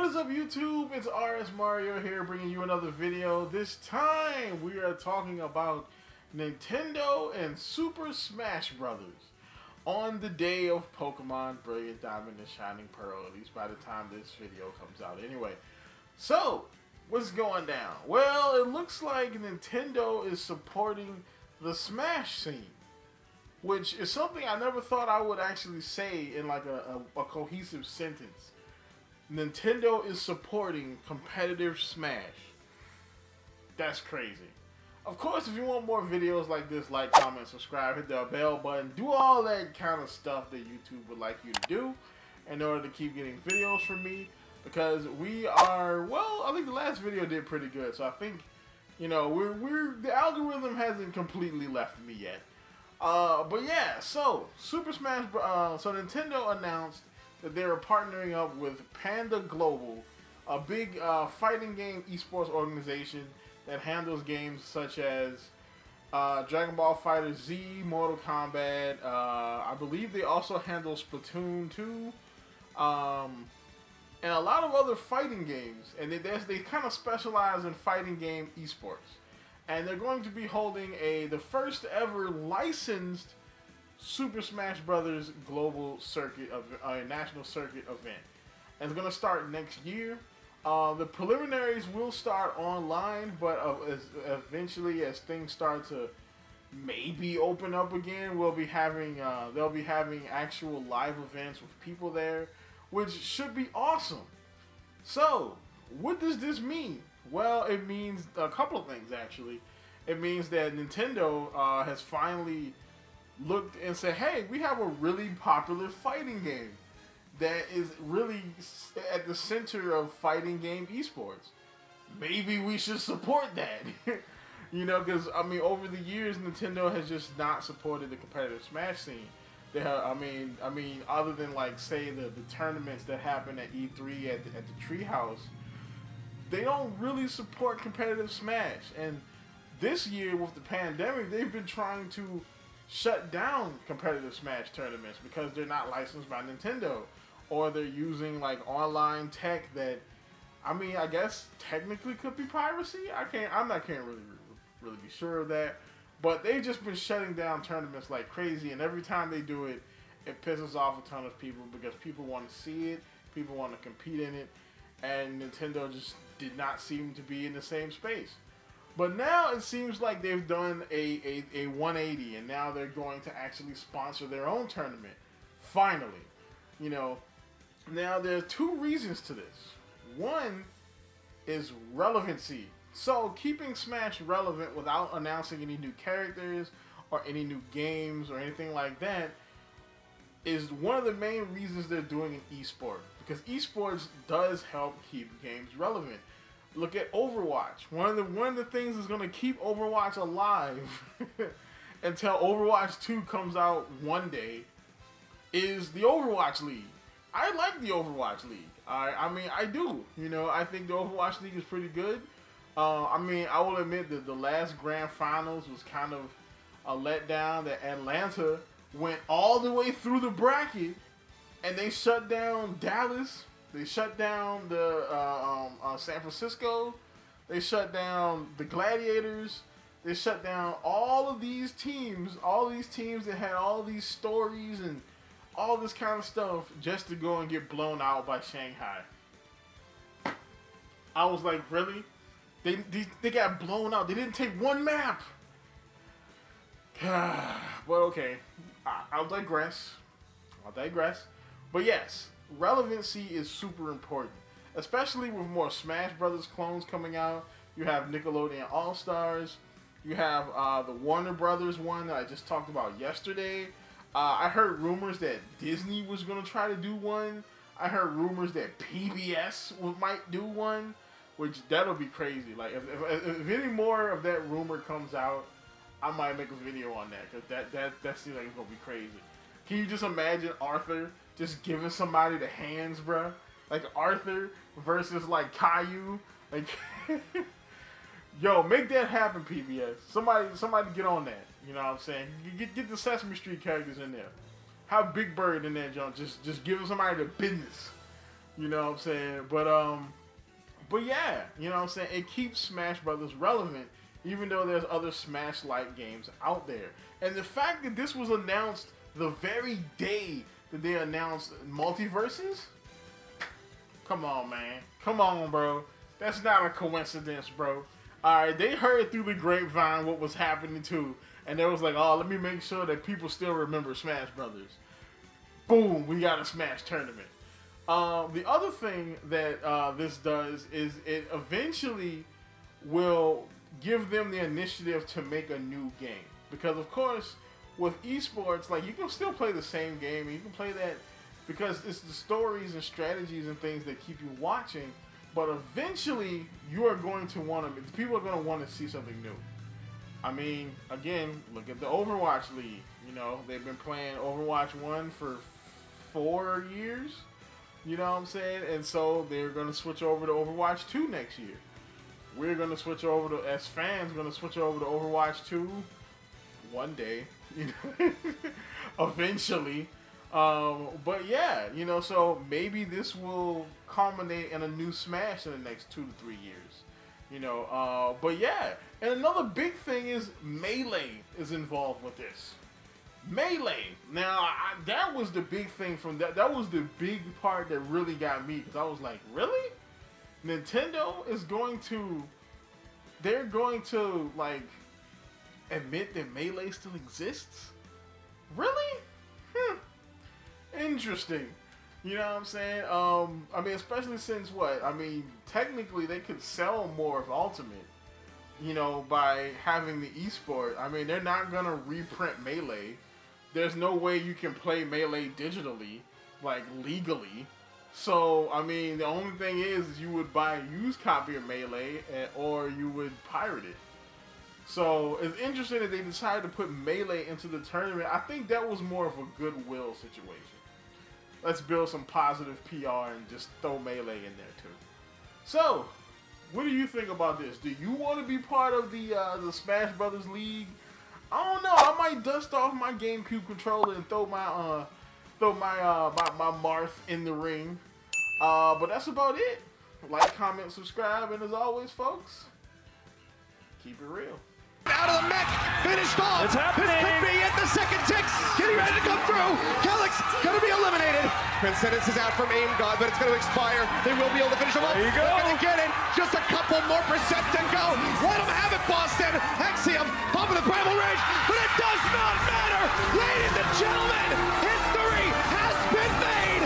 What is up, YouTube? It's RSMario here, bringing you another video. This time we are talking about Nintendo and Super Smash Brothers on the day of Pokemon Brilliant Diamond and Shining Pearl, at least by the time this video comes out anyway. So, what's going down? Well, it looks like Nintendo is supporting the Smash scene, which is something I never thought I would actually say in like a cohesive sentence. Nintendo is supporting competitive Smash. That's crazy. Of course, if you want more videos like this, like, comment, subscribe, hit the bell button, do all that kind of stuff that YouTube would like you to do in order to keep getting videos from me. Because we are, well, I think the last video did pretty good. So I think, you know, the algorithm hasn't completely left me yet. But yeah, so so Nintendo announced that they are partnering up with Panda Global, a big fighting game esports organization that handles games such as Dragon Ball FighterZ, Mortal Kombat. I believe they also handle Splatoon 2, and a lot of other fighting games. And they kind of specialize in fighting game esports. And they're going to be holding the first ever licensed Super Smash Brothers global circuit of national circuit event. And it's going to start next year. The preliminaries will start online, but eventually, as things start to maybe open up again, they'll be having actual live events with people there, which should be awesome. So, what does this mean? Well, it means a couple of things actually. It means that Nintendo has finally looked and said, hey, we have a really popular fighting game that is really at the center of fighting game esports. Maybe we should support that. You know, because, I mean, over the years, Nintendo has just not supported the competitive Smash scene. They have, I mean, other than, like, say, the tournaments that happen at E3 at the Treehouse, they don't really support competitive Smash. And this year, with the pandemic, they've been trying to shut down competitive Smash tournaments because they're not licensed by Nintendo, or they're using like online tech that, I mean, I guess technically could be piracy. I'm not really be sure of that, but they've just been shutting down tournaments like crazy, and every time they do it, it pisses off a ton of people because people want to see it, people want to compete in it, and Nintendo just did not seem to be in the same space. But now it seems like they've done a 180, and now they're going to actually sponsor their own tournament. Finally. You know, now there are two reasons to this. One is relevancy. So keeping Smash relevant without announcing any new characters or any new games or anything like that is one of the main reasons they're doing an esport. Because esports does help keep games relevant. Look at Overwatch. One of the things that's going to keep Overwatch alive until Overwatch 2 comes out one day is the Overwatch League. I like the Overwatch League. I mean, I do. You know, I think the Overwatch League is pretty good. I mean, I will admit that the last Grand Finals was kind of a letdown. That Atlanta went all the way through the bracket, and they shut down Dallas. They shut down the San Francisco. They shut down the Gladiators. They shut down all of these teams. All these teams that had all these stories and all this kind of stuff just to go and get blown out by Shanghai. I was like, really? They got blown out. They didn't take one map. But okay, I'll digress. But yes, relevancy is super important, especially with more Smash Brothers clones coming out. You have Nickelodeon All-Stars. You have the Warner Brothers one that I just talked about yesterday. I heard rumors that Disney was going to try to do one. I heard rumors that PBS might do one, which that'll be crazy. Like, if any more of that rumor comes out, I might make a video on that, because that seems like it's going to be crazy. Can you just imagine Arthur just giving somebody the hands, bruh? Like Arthur versus like Caillou. Like, yo, make that happen, PBS. Somebody get on that. You know what I'm saying? Get the Sesame Street characters in there. Have Big Bird in there, John. Just giving somebody the business. You know what I'm saying? But yeah, you know what I'm saying? It keeps Smash Brothers relevant, even though there's other Smash-like games out there. And the fact that this was announced the very day that they announced Multiverses? Come on, man. Come on, bro. That's not a coincidence, bro. Alright, they heard through the grapevine what was happening too. And they was like, oh, let me make sure that people still remember Smash Brothers. Boom, we got a Smash tournament. The other thing that this does is it eventually will give them the initiative to make a new game. Because, of course, with esports, like, you can still play the same game. You can play that because it's the stories and strategies and things that keep you watching. But eventually, you are going to want to, people are going to want to see something new. I mean, again, look at the Overwatch League. You know, they've been playing Overwatch 1 for 4 years. You know what I'm saying? And so they're going to switch over to Overwatch 2 next year. We're going to switch over to, as fans, going to switch over to Overwatch 2 one day. You know, eventually. But yeah, you know, so maybe this will culminate in a new Smash in the next 2 to 3 years. You know, but yeah. And another big thing is Melee is involved with this. Melee. Now, that was the big thing from that. That was the big part that really got me, because I was like, really? Nintendo is going to, they're going to, like, admit that Melee still exists? Really? Interesting. You know what I'm saying? I mean, especially since what? I mean, technically they could sell more of Ultimate, you know, by having the esport. I mean, they're not going to reprint Melee. There's no way you can play Melee digitally, like, legally. So, I mean, the only thing is you would buy a used copy of Melee, or you would pirate it. So, it's interesting that they decided to put Melee into the tournament. I think that was more of a goodwill situation. Let's build some positive PR and just throw Melee in there, too. So, what do you think about this? Do you want to be part of the Smash Brothers League? I don't know. I might dust off my GameCube controller and throw my Marth in the ring. But that's about it. Like, comment, subscribe, and as always, folks, keep it real. Out of the match, finished off. It's happening. This could be at the second tick. Getting ready to come through. Kellex going to be eliminated. Transcendence is out from Aim God, but it's going to expire. They will be able to finish him off. There you go. They're going to get it. Just a couple more percent to go.